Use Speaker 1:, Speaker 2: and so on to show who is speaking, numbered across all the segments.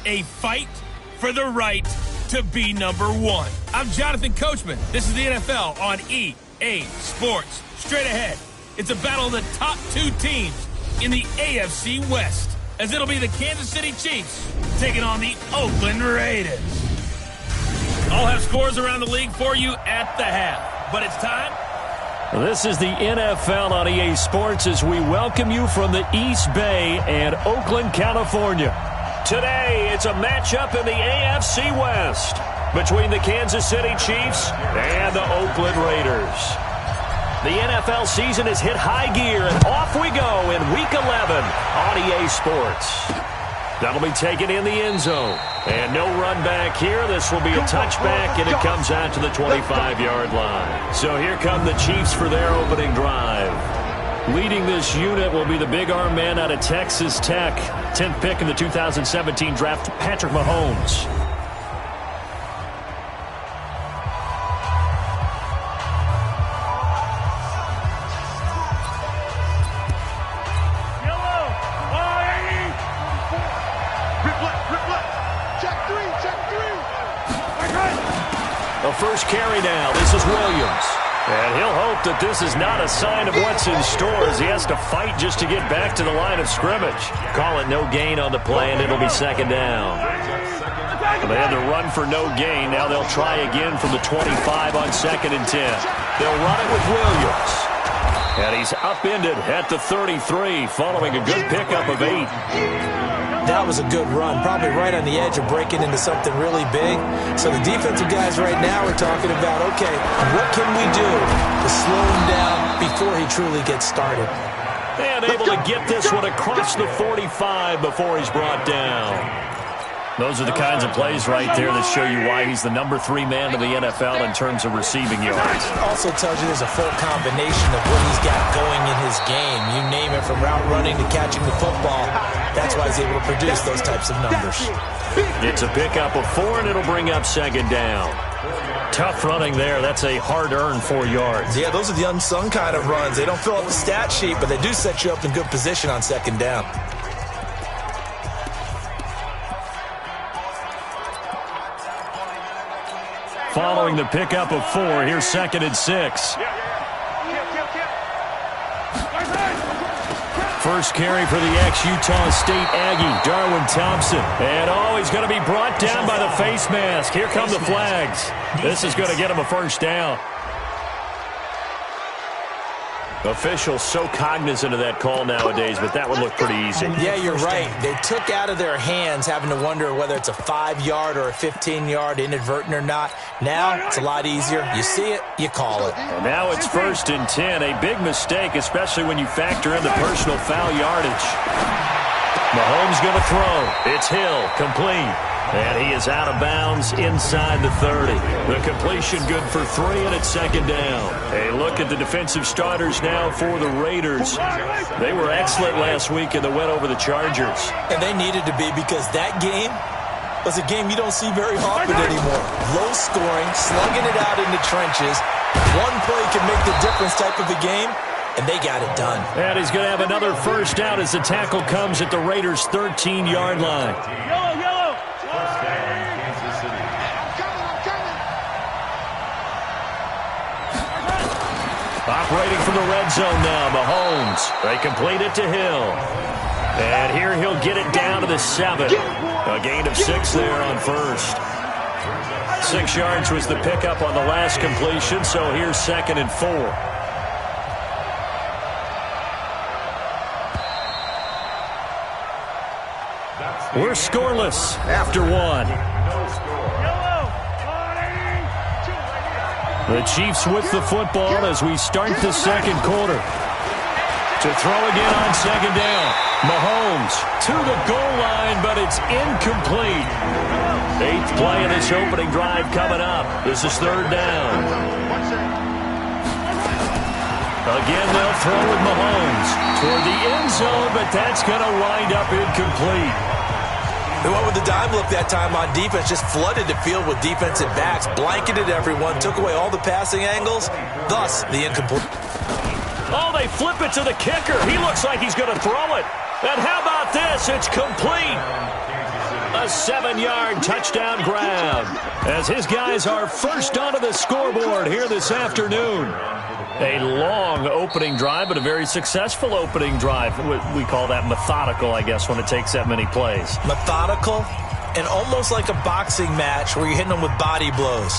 Speaker 1: a fight for the right to be number one. I'm Jonathan Coachman. This is the NFL on EA Sports. Straight ahead, it's a battle of the top two teams in the AFC West, as it'll be the Kansas City Chiefs taking on the Oakland Raiders. I'll have scores around the league for you at the half, but it's time.
Speaker 2: This is the NFL on EA Sports as we welcome you from the East Bay and Oakland, California. Today, it's a matchup in the AFC West between the Kansas City Chiefs and the Oakland Raiders. The NFL season has hit high gear, and off we go in Week 11 on EA Sports. That'll be taken in the end zone. And no run back here. This will be a touchback, and it comes out to the 25-yard line. So here come the Chiefs for their opening drive. Leading this unit will be the big arm man out of Texas Tech. 10th pick in the 2017 draft, Patrick Mahomes. First carry now. This is Williams. And he'll hope that this is not a sign of what's in store as he has to fight just to get back to the line of scrimmage. Call it no gain on the play, and it'll be second down. They had to run for no gain. Now they'll try again from the 25 on 2nd and 10. They'll run it with Williams. And he's upended at the 33 following a good pickup of 8.
Speaker 3: That was a good run, probably right on the edge of breaking into something really big. So the defensive guys right now are talking about, okay, what can we do to slow him down before he truly gets started?
Speaker 2: And able to get this one across the 45 before he's brought down. Those are the kinds of plays right there that show you why he's the number 3 man in the NFL in terms of receiving yards.
Speaker 3: Also tells you there's a full combination of what he's got going in his game. You name it, from route running to catching the football. That's why he's able to produce those types of numbers.
Speaker 2: It's a pickup of 4, and it'll bring up second down. Tough running there. That's a hard-earned 4 yards.
Speaker 3: Yeah, those are the unsung kind of runs. They don't fill up the stat sheet, but they do set you up in good position on second down.
Speaker 2: Following the pickup of 4, here's 2nd and 6. First carry for the ex-Utah State Aggie, Darwin Thompson. And he's going to be brought down by the face mask. Here come the flags. This is going to get him a first down. Officials so cognizant of that call nowadays, but that would look pretty easy.
Speaker 3: Yeah, you're right. They took out of their hands having to wonder whether it's a 5-yard or a 15-yard, inadvertent or not. Now it's a lot easier. You see it, you call it.
Speaker 2: And now it's 1st and 10. A big mistake, especially when you factor in the personal foul yardage. Mahomes going to throw. It's Hill, complete. And he is out of bounds inside the 30. The completion good for 3, and it's second down. A look at the defensive starters now for the Raiders. They were excellent last week in the win over the Chargers.
Speaker 3: And they needed to be, because that game was a game you don't see very often anymore. Low scoring, slugging it out in the trenches. One play can make the difference type of a game, and they got it done.
Speaker 2: And he's going to have another first down as the tackle comes at the Raiders' 13-yard line. Operating from the red zone now, Mahomes. They complete it to Hill. And here he'll get it down to the 7. A gain of 6 there on first. 6 yards was the pickup on the last completion, so here's 2nd and 4. We're scoreless after 1. The Chiefs with the football as we start the second quarter. To throw again on second down. Mahomes to the goal line, but it's incomplete. 8th play of this opening drive coming up. This is 3rd down. Again, they'll throw with Mahomes toward the end zone, but that's going to wind up incomplete.
Speaker 3: They went with the dime look that time on defense, just flooded the field with defensive backs, blanketed everyone, took away all the passing angles, thus the incomplete.
Speaker 2: Oh, they flip it to the kicker. He looks like he's going to throw it. And how about this? It's complete. A 7-yard touchdown grab as his guys are first onto the scoreboard here this afternoon. A long opening drive, but a very successful opening drive. We call that methodical, I guess, when it takes that many plays.
Speaker 3: Methodical and almost like a boxing match where you're hitting them with body blows.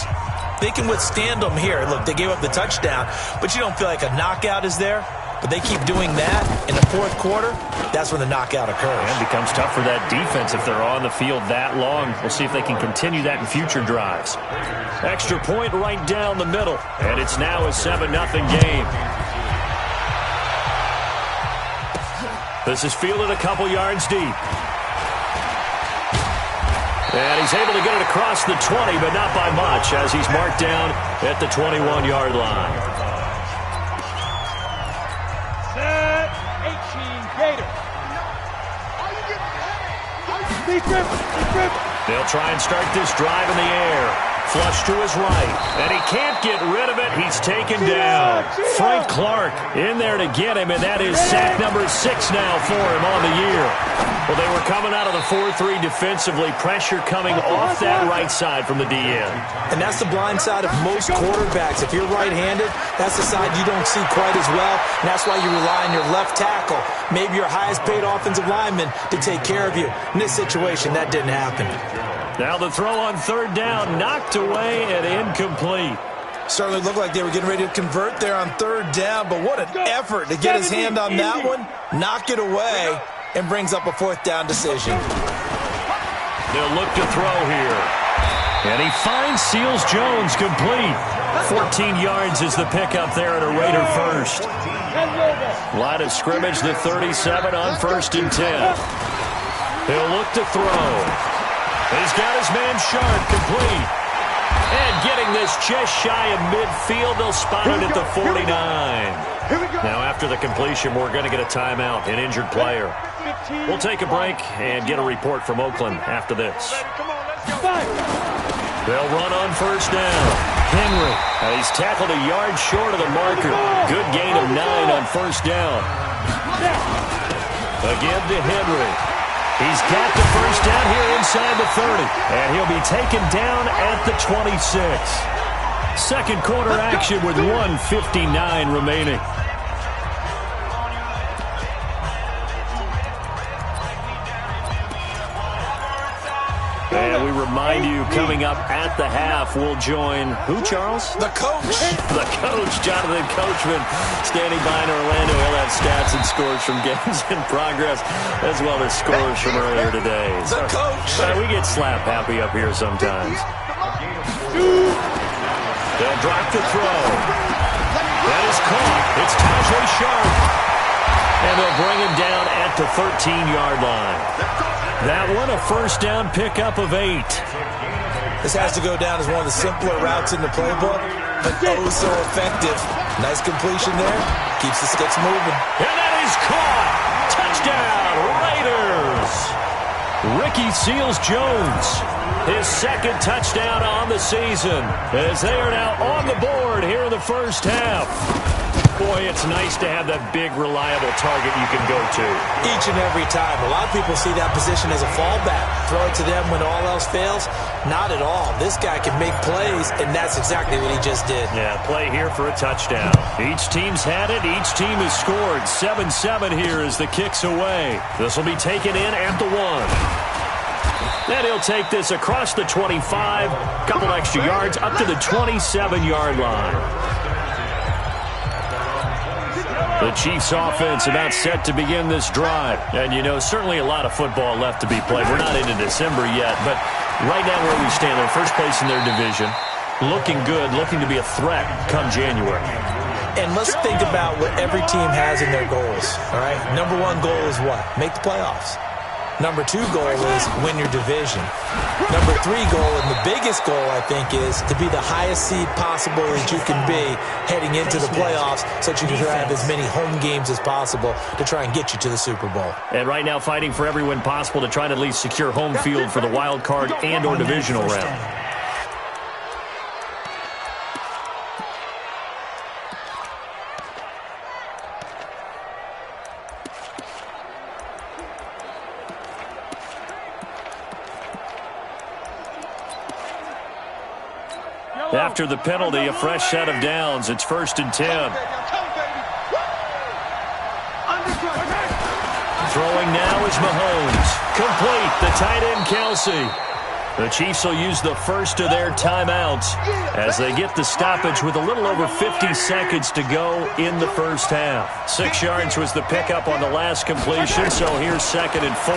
Speaker 3: They can withstand them here. Look, they gave up the touchdown, but you don't feel like a knockout is there. But they keep doing that in the fourth quarter. That's when the knockout occurs.
Speaker 2: And it becomes tough for that defense if they're on the field that long. We'll see if they can continue that in future drives. Extra point right down the middle. And it's now a 7-0 game. This is fielded a couple yards deep. And he's able to get it across the 20, but not by much, as he's marked down at the 21-yard line. They'll try and start this drive in the air. Flush to his right, and he can't get rid of it. He's taken down. Frank Clark in there to get him, and that is sack number 6 now for him on the year. Well, they were coming out of the 4-3 defensively. Pressure coming off that right side from the DN.
Speaker 3: And that's the blind side of most quarterbacks. If you're right-handed, that's the side you don't see quite as well, and that's why you rely on your left tackle, maybe your highest-paid offensive lineman, to take care of you. In this situation, that didn't happen.
Speaker 2: Now the throw on third down, knocked away and incomplete.
Speaker 3: Certainly looked like they were getting ready to convert there on third down, but what an effort to get his hand on that one, knock it away, and brings up a fourth down decision.
Speaker 2: They'll look to throw here. And he finds Seals Jones complete. 14 yards is the pickup there at a Raider first. Line of scrimmage, the 37 on 1st and 10. He'll look to throw. He's got his man Sharp complete. And getting this just shy of midfield, they'll spot it at the 49. Now after the completion, we're going to get a timeout, an injured player. We'll take a break and get a report from Oakland after this. They'll run on first down. Henry, he's tackled a yard short of the marker. Good gain of 9 on first down. Again to Henry. He's got the first down here inside the 30. And he'll be taken down at the 26. Second quarter action with 1:59 remaining. And we remind you, coming up at the half, we'll join who, Charles?
Speaker 3: The coach.
Speaker 2: The coach, Jonathan Coachman, standing by in Orlando. He'll have stats and scores from games in progress, as well as scores from earlier today.
Speaker 3: The coach.
Speaker 2: We get slap happy up here sometimes. They'll drop the throw. That is caught. It's Tajay Sharp. And they'll bring him down at the 13-yard line. That one, a first down pickup of 8.
Speaker 3: This has to go down as one of the simpler routes in the playbook, but oh so effective. Nice completion there. Keeps the sticks moving.
Speaker 2: And that is caught. Touchdown, Raiders. Ricky Seals-Jones, his second touchdown on the season, as they are now on the board here in the first half. Boy, it's nice to have that big, reliable target you can go to.
Speaker 3: Each and every time. A lot of people see that position as a fallback. Throw it to them when all else fails. Not at all. This guy can make plays, and that's exactly what he just did.
Speaker 2: Yeah, play here for a touchdown. Each team's had it. Each team has scored. 7-7 here as the kick's away. This will be taken in at the 1. Then he'll take this across the 25. Couple extra yards up to the 27-yard line. The Chiefs offense about set to begin this drive. And, you know, certainly a lot of football left to be played. We're not into December yet, but right now where we stand, they're first place in their division. Looking good, looking to be a threat come January.
Speaker 3: And let's think about what every team has in their goals, all right? Number 1 goal is what? Make the playoffs. Number 2 goal is win your division. Number 3 goal, and the biggest goal, I think, is to be the highest seed possible that you can be heading into the playoffs so that you can have as many home games as possible to try and get you to the Super Bowl.
Speaker 2: And right now fighting for every win possible to try to at least secure home field for the wild card and or divisional round. after the penalty, a fresh set of downs. It's 1st and 10. Throwing now is Mahomes. Complete. The tight end, Kelsey. The Chiefs will use the first of their timeouts as they get the stoppage with a little over 50 seconds to go in the first half. 6 yards was the pickup on the last completion, so here's 2nd and 4.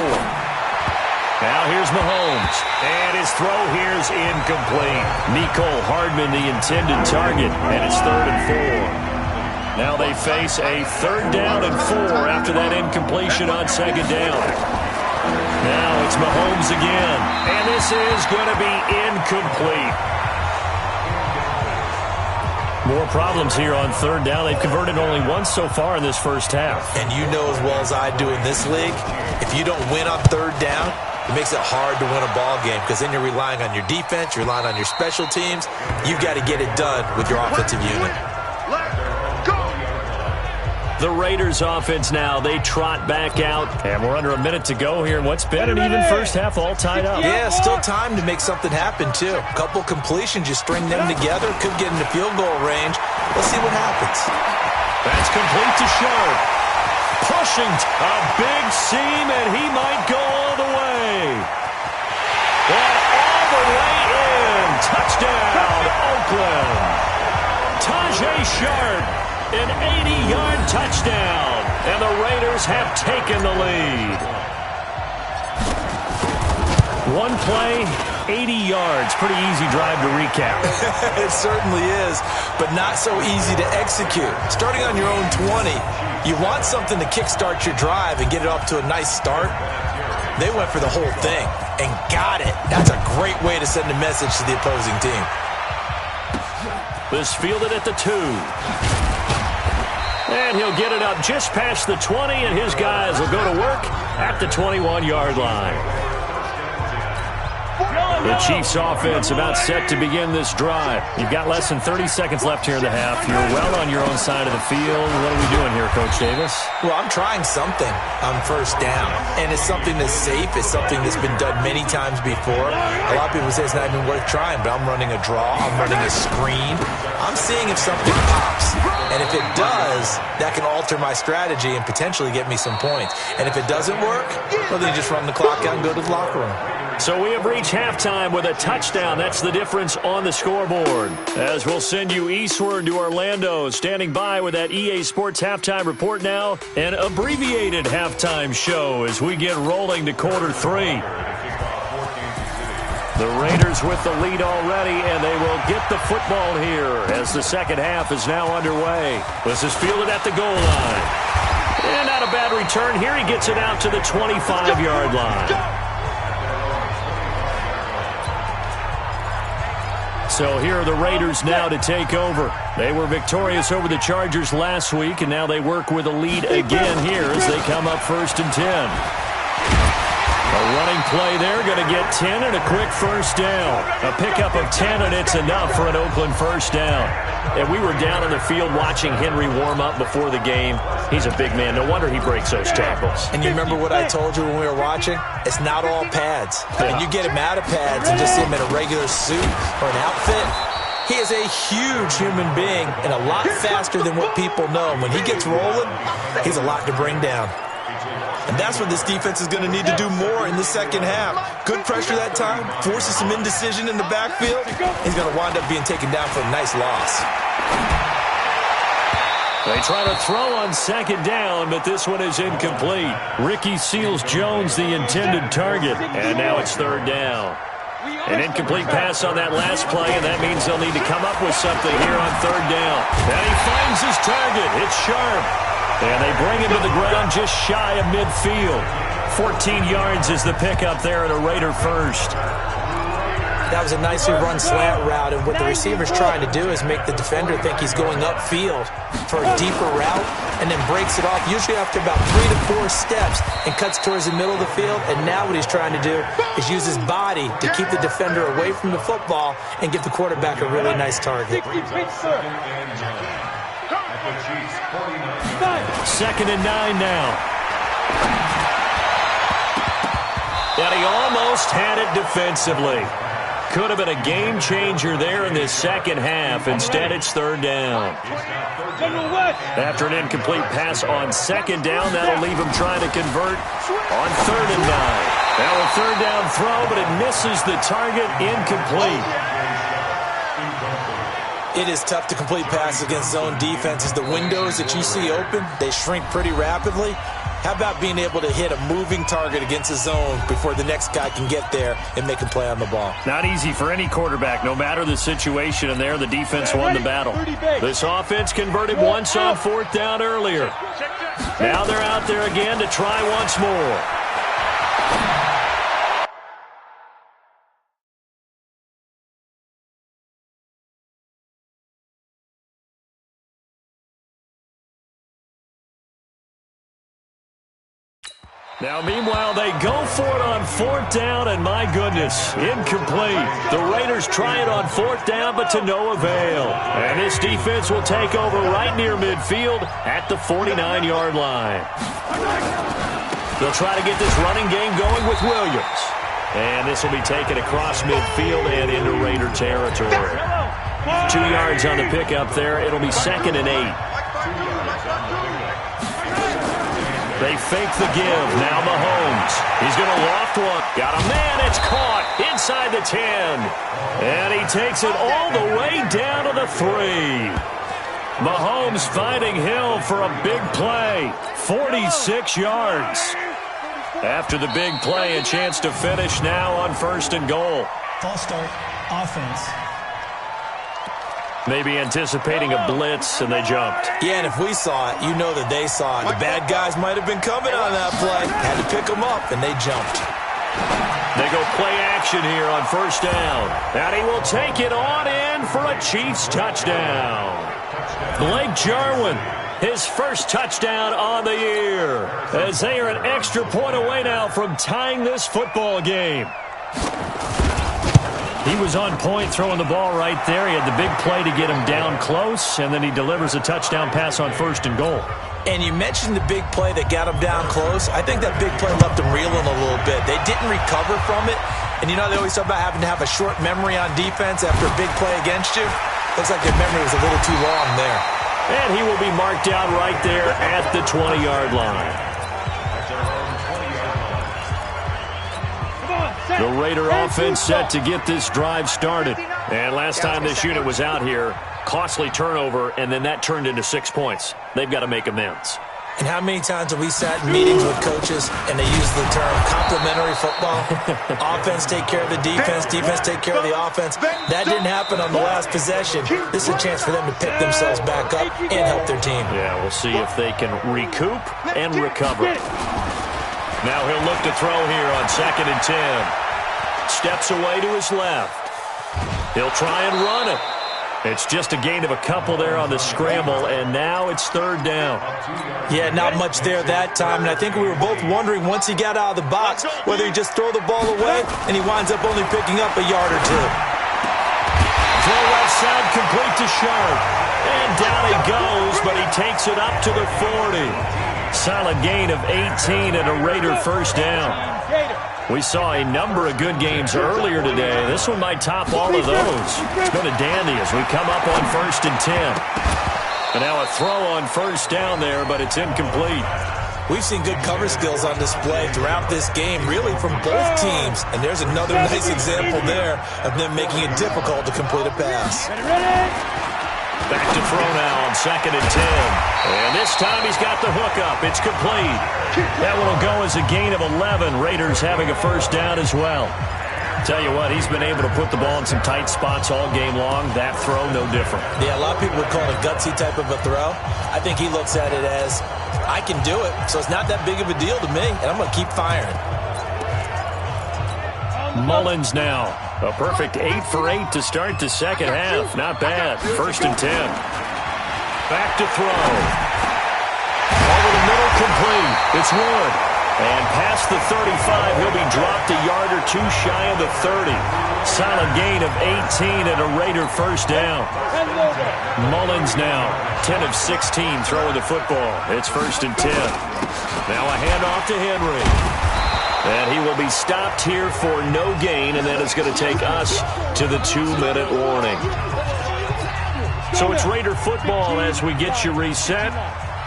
Speaker 2: Now here's Mahomes, and his throw here's incomplete. Mecole Hardman, the intended target, and it's 3rd and 4. Now they face a 3rd down and 4 after that incompletion on 2nd down. Now it's Mahomes again, and this is going to be incomplete. More problems here on 3rd down. They've converted only once so far in this first half.
Speaker 3: And you know as well as I do in this league, if you don't win on 3rd down, it makes it hard to win a ball game because then you're relying on your defense, you're relying on your special teams. You've got to get it done with your offensive unit.
Speaker 2: The Raiders offense now, they trot back out, and we're under a minute to go here in what's been an even first half, all tied up.
Speaker 3: Yeah, still time to make something happen, too. A couple completions, you string them together, could get into field goal range. Let's see what happens.
Speaker 2: That's complete to Sharp. Pushing a big seam, and he might go all the way. And all the way in. Touchdown, Oakland. Tajay Sharp. An 80-yard touchdown, and the Raiders have taken the lead. One play, 80 yards. Pretty easy drive to recap.
Speaker 3: It certainly is, but not so easy to execute. Starting on your own 20, you want something to kickstart your drive and get it off to a nice start. They went for the whole thing and got it. That's a great way to send a message to the opposing team.
Speaker 2: This fielded at the 2. And he'll get it up just past the 20, and his guys will go to work at the 21-yard line. The Chiefs offense about set to begin this drive. You've got less than 30 seconds left here in the half. You're well on your own side of the field. What are we doing here, Coach Davis?
Speaker 3: Well, I'm trying something on 1st down, and it's something that's safe. It's something that's been done many times before. A lot of people say it's not even worth trying, but I'm running a draw. I'm running a screen. I'm seeing if something pops, and if it does, that can alter my strategy and potentially get me some points. And if it doesn't work, well, then you just run the clock out and go to the locker room.
Speaker 2: So we have reached halftime with a touchdown. That's the difference on the scoreboard. As we'll send you eastward to Orlando. Standing by with that EA Sports halftime report now. An abbreviated halftime show as we get rolling to quarter 3. The Raiders with the lead already, and they will get the football here as the second half is now underway. This is fielded at the goal line. And not a bad return here. He gets it out to the 25-yard line. So here are the Raiders now to take over. They were victorious over the Chargers last week, and now they work with a lead again here as they come up 1st and 10. A running play there, going to get 10 and a quick first down. A pickup of 10, and it's enough for an Oakland first down. And we were down on the field watching Henry warm up before the game. He's a big man. No wonder he breaks those tackles.
Speaker 3: And you remember what I told you when we were watching? It's not all pads. And you get him out of pads and just see him in a regular suit or an outfit. He is a huge human being and a lot faster than what people know. When he gets rolling, he's a lot to bring down. And that's what this defense is going to need to do more in the second half. Good pressure that time, forces some indecision in the backfield. He's going to wind up being taken down for a nice loss.
Speaker 2: They try to throw on 2nd down, but this one is incomplete. Ricky Seals-Jones, the intended target, and now it's 3rd down. An incomplete pass on that last play, and that means they'll need to come up with something here on 3rd down. And he finds his target. It's Sharp. And they bring him to the ground just shy of midfield. 14 yards is the pickup there at a Raider first.
Speaker 3: That was a nicely run slant route, and what the receiver's trying to do is make the defender think he's going upfield for a deeper route and then breaks it off, usually after about 3 to 4 steps, and cuts towards the middle of the field. And now what he's trying to do is use his body to keep the defender away from the football and give the quarterback a really nice target.
Speaker 2: 2nd and 9 now. And he almost had it defensively. Could have been a game changer there in this second half. Instead, it's third down. After an incomplete pass on second down, that'll leave him trying to convert on 3rd and 9. Now a third down throw, but it misses the target, incomplete.
Speaker 3: It is tough to complete passes against zone defenses. The windows that you see open, they shrink pretty rapidly. How about being able to hit a moving target against a zone before the next guy can get there and make a play on the ball?
Speaker 2: Not easy for any quarterback, no matter the situation, and there the defense won the battle. This offense converted once on 4th down earlier. Now they're out there again to try once more. Now, meanwhile, they go for it on 4th down, and my goodness, incomplete. The Raiders try it on 4th down, but to no avail. And this defense will take over right near midfield at the 49-yard line. They'll try to get this running game going with Williams. And this will be taken across midfield and into Raider territory. 2 yards on the pickup there. It'll be 2nd and 8. They fake the give. Now Mahomes. He's going to loft one. Got a man. It's caught inside the 10. And he takes it all the way down to the 3. Mahomes finding Hill for a big play. 46 yards. After the big play, a chance to finish now on 1st and goal.
Speaker 4: False start. Offense.
Speaker 2: Maybe anticipating a blitz, and they jumped.
Speaker 3: Yeah, and if we saw it, you know that they saw it. The bad guys might have been coming on that play. Had to pick them up, and they jumped.
Speaker 2: They go play action here on 1st down. And he will take it on in for a Chiefs touchdown. Blake Jarwin, his first touchdown on the year. As they are an extra point away now from tying this football game. He was on point throwing the ball right there. He had the big play to get him down close, and then he delivers a touchdown pass on 1st and goal.
Speaker 3: And you mentioned the big play that got him down close. I think that big play left him reeling a little bit. They didn't recover from it. And you know they always talk about having to have a short memory on defense after a big play against you. Looks like their memory was a little too long there.
Speaker 2: And he will be marked down right there at the 20-yard line. The Raider offense set to get this drive started. And last time this unit was out here, costly turnover, and then that turned into 6 points. They've got to make amends.
Speaker 3: And how many times have we sat in meetings with coaches and they use the term complementary football? Offense take care of the defense, defense take care of the offense. That didn't happen on the last possession. This is a chance for them to pick themselves back up and help their team.
Speaker 2: Yeah, we'll see if they can recoup and recover. Now he'll look to throw here on 2nd and 10. Steps away to his left. He'll try and run it. It's just a gain of a couple there on the scramble, and now it's 3rd down.
Speaker 3: Yeah, not much there that time, and I think we were both wondering once he got out of the box whether he just throw the ball away, and he winds up only picking up a yard or 2.
Speaker 2: Throw left side complete to Sharp. And down he goes, but he takes it up to the 40. Solid gain of 18 and a Raider 1st down. We saw a number of good games earlier today. This one might top all of those. It's been a dandy as we come up on 1st and 10. And now a throw on 1st down there, but it's incomplete.
Speaker 3: We've seen good cover skills on display throughout this game, really from both teams. And there's another nice example there of them making it difficult to complete a pass.
Speaker 2: Back to throw now on 2nd and 10. And this time he's got the hook up. It's complete. That one will go as a gain of 11. Raiders having a 1st down as well. Tell you what, he's been able to put the ball in some tight spots all game long. That throw, no different.
Speaker 3: Yeah, a lot of people would call it a gutsy type of a throw. I think he looks at it as, I can do it, so it's not that big of a deal to me, and I'm going to keep firing.
Speaker 2: Mullins now. A perfect 8 for 8 to start the second half. Not bad. 1st and 10. Back to throw. Over the middle, complete. It's Wood. And past the 35, he'll be dropped a yard or 2 shy of the 30. Solid gain of 18 and a Raider 1st down. Mullins now, 10 of 16 throwing the football. It's 1st and 10. Now a handoff to Henry. And he will be stopped here for no gain, and that is going to take us to the 2-minute warning. So it's Raider football as we get you reset.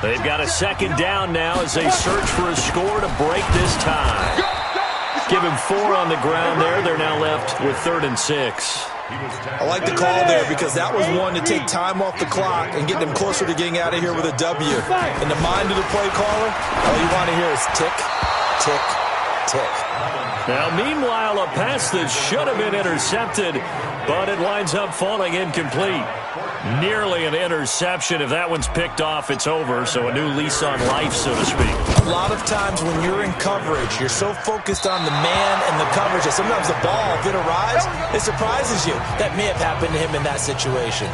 Speaker 2: They've got a second down now as they search for a score to break this tie. Give him 4 on the ground there. They're now left with 3rd and 6.
Speaker 3: I like the call there because that was one to take time off the clock and get them closer to getting out of here with a W. In the mind of the play caller, all you want to hear is tick, tick, tick.
Speaker 2: Now, meanwhile, a pass that should have been intercepted, but it winds up falling incomplete. Nearly an interception. If that one's picked off, it's over. So a new lease on life, so to speak.
Speaker 3: A lot of times when you're in coverage, you're so focused on the man and the coverage that sometimes the ball, if it arrives, it surprises you. That may have happened to him in that situation.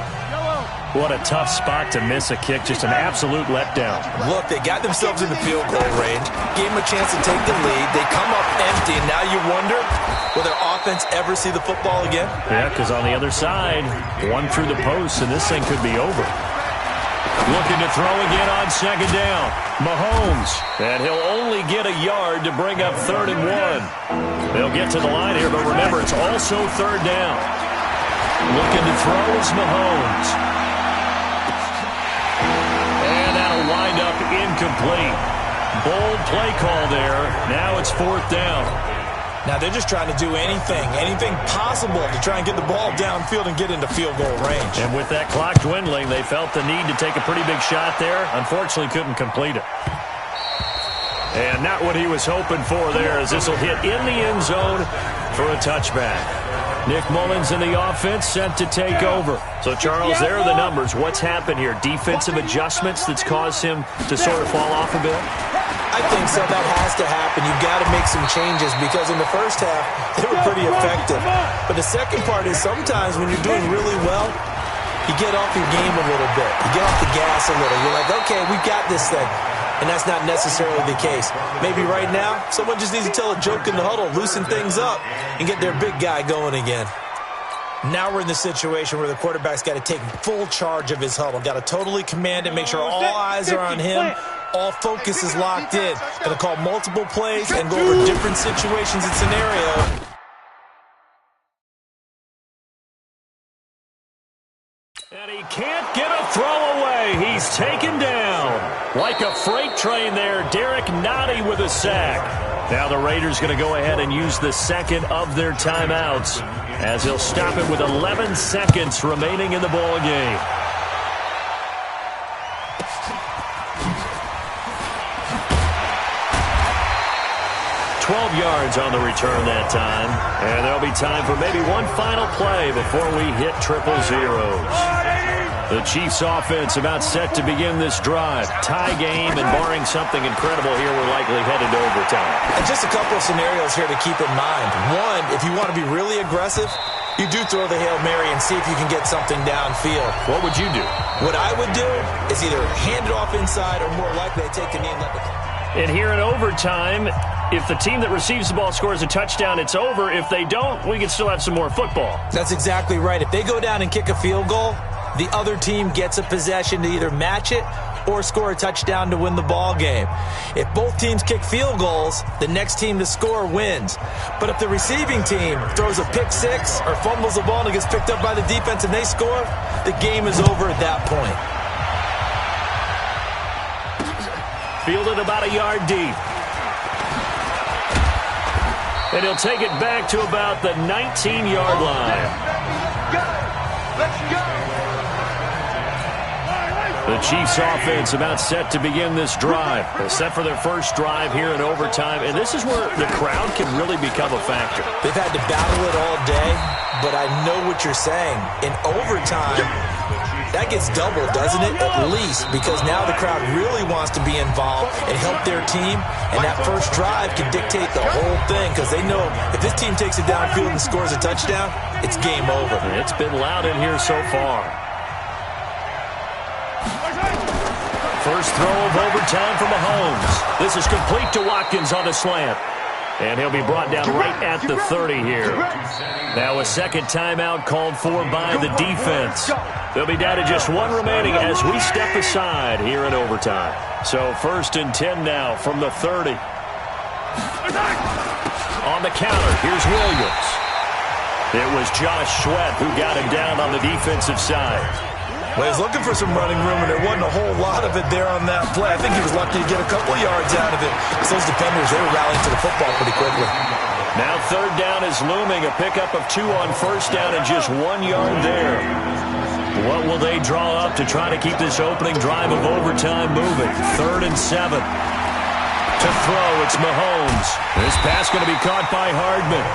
Speaker 2: What a tough spot to miss a kick. Just an absolute letdown.
Speaker 3: Look, they got themselves in the field goal range, gave them a chance to take the lead. They come up empty, and now you wonder, will their offense ever see the football again?
Speaker 2: Yeah, because on the other side, one through the post, and this thing could be over. Looking to throw again on second down. Mahomes, and he'll only get a yard to bring up 3rd and 1. They'll get to the line here, but remember, it's also 3rd down. Looking to throw is Mahomes. And that'll wind up incomplete. Bold play call there. Now it's 4th down.
Speaker 3: Now they're just trying to do anything possible to try and get the ball downfield and get into field goal range.
Speaker 2: And with that clock dwindling, they felt the need to take a pretty big shot there. Unfortunately, couldn't complete it. And not what he was hoping for there, as this will hit in the end zone for a touchback. Nick Mullins in the offense set to take over. So, Charles, there are the numbers. What's happened here? Defensive adjustments that's caused him to sort of fall off a bit?
Speaker 3: I think so. That has to happen. You've got to make some changes because in the first half, they were pretty effective. But the second part is sometimes when you're doing really well, you get off your game a little bit. You get off the gas a little. You're like, okay, we got this thing. And that's not necessarily the case. Maybe right now, someone just needs to tell a joke in the huddle, loosen things up, and get their big guy going again. Now we're in the situation where the quarterback's got to take full charge of his huddle. Got to totally command it, make sure all eyes are on him. All focus is locked in. Going to call multiple plays and go over different situations and scenarios.
Speaker 2: And he can't get a throw away. He's taken down. Like a freight train there, Derek Nottie with a sack. Now the Raiders going to go ahead and use the second of their timeouts as he'll stop it with 11 seconds remaining in the ball game. Yards on the return that time. And there'll be time for maybe one final play before we hit triple zeros. The Chiefs offense about set to begin this drive. Tie game, and barring something incredible here, we're likely headed to overtime.
Speaker 3: And just a couple of scenarios here to keep in mind. One, if you want to be really aggressive, you do throw the Hail Mary and see if you can get something downfield.
Speaker 2: What would you do?
Speaker 3: What I would do is either hand it off inside or more likely take a knee and let the clock.
Speaker 2: And here in overtime, if the team that receives the ball scores a touchdown, it's over. If they don't, we can still have some more football.
Speaker 3: That's exactly right. If they go down and kick a field goal, the other team gets a possession to either match it or score a touchdown to win the ball game. If both teams kick field goals, the next team to score wins. But if the receiving team throws a pick six or fumbles the ball and it gets picked up by the defense and they score, the game is over at that point.
Speaker 2: Fielded about a yard deep. And he'll take it back to about the 19-yard line.
Speaker 5: Let's go!
Speaker 2: The Chiefs offense about set to begin this drive. They're set for their first drive here in overtime. And this is where the crowd can really become a factor.
Speaker 3: They've had to battle it all day, but I know what you're saying. In overtime, that gets doubled, doesn't it? At least, because now the crowd really wants to be involved and help their team, and that first drive can dictate the whole thing because they know if this team takes it downfield and scores a touchdown, it's game over.
Speaker 2: It's been loud in here so far. First throw of overtime for Mahomes. This is complete to Watkins on a slant. And he'll be brought down right at the 30 here. Now a second timeout called for by the defense. They'll be down to just one remaining as we step aside here in overtime. So 1st and 10 now from the 30. On the counter, here's Williams. It was Josh Sweat who got him down on the defensive side.
Speaker 3: Well, he's looking for some running room, and there wasn't a whole lot of it there on that play. I think he was lucky to get a couple yards out of it. So those defenders, they were rallying to the football pretty quickly.
Speaker 2: Now third down is looming. A pickup of 2 on first down and just 1 yard there. What will they draw up to try to keep this opening drive of overtime moving? 3rd and 7. To throw, it's Mahomes. This pass going to be caught by Hardman.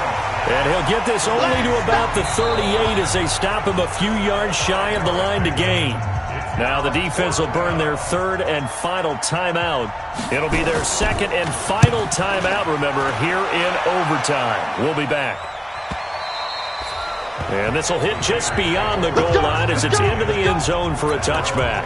Speaker 2: And he'll get this only to about the 38 as they stop him a few yards shy of the line to gain. Now the defense will burn their 3rd and final timeout. It'll be their 2nd and final timeout, remember, here in overtime. We'll be back. And this will hit just beyond the goal line as it's into the end zone for a touchback.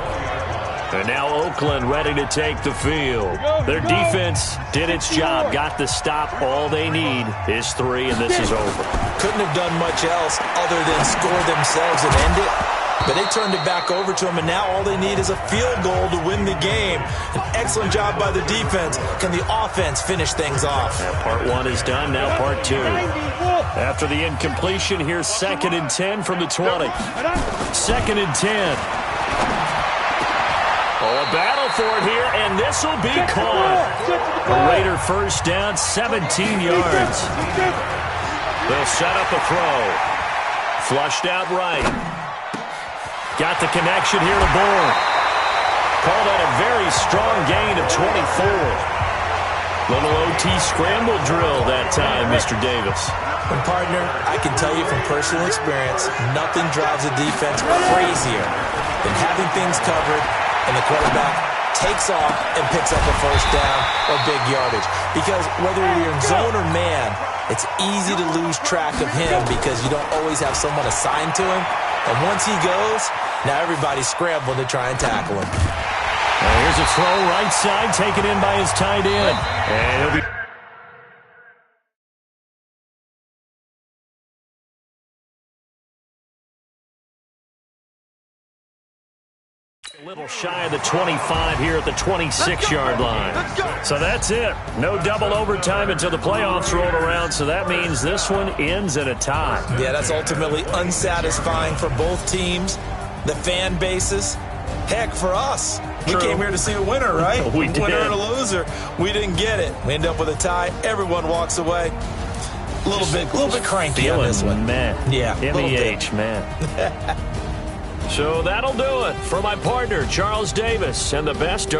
Speaker 2: And now Oakland ready to take the field. Their defense did its job, got the stop. All they need is 3, and this is over.
Speaker 3: Couldn't have done much else other than score themselves and end it. But they turned it back over to him, and now all they need is a field goal to win the game. An excellent job by the defense. Can the offense finish things off?
Speaker 2: Part 1 is done, now part 2. After the incompletion, here's 2nd and 10 from the 20. 2nd and 10. Oh, a battle for it here, and this will be caught. A Raider first down, 17 yards. They'll set up a throw. Flushed out right. Got the connection here to Bourne. Called out a very strong gain of 24. Little OT scramble drill that time, Mr. Davis.
Speaker 3: And partner, I can tell you from personal experience, nothing drives a defense crazier than having things covered and the quarterback takes off and picks up a first down or big yardage. Because whether you're in zone or man, it's easy to lose track of him because you don't always have someone assigned to him. And once he goes, now everybody's scrambling to try and tackle him.
Speaker 2: Here's a throw right side taken in by his tight end. And he'll be... A little shy of the 25 here at the 26-yard line. So that's it. No double overtime until the playoffs roll around, so that means this one ends in a tie.
Speaker 3: Yeah, that's ultimately unsatisfying for both teams, the fan bases. Heck, for us.
Speaker 2: True.
Speaker 3: We came here to see a winner, right?
Speaker 2: We did.
Speaker 3: Winner and a loser. We didn't get it. We end up with a tie. Everyone walks away. A little bit cranky on this one.
Speaker 2: Man.
Speaker 3: Yeah.
Speaker 2: MEH, man. So that'll do it for my partner, Charles Davis, and the best.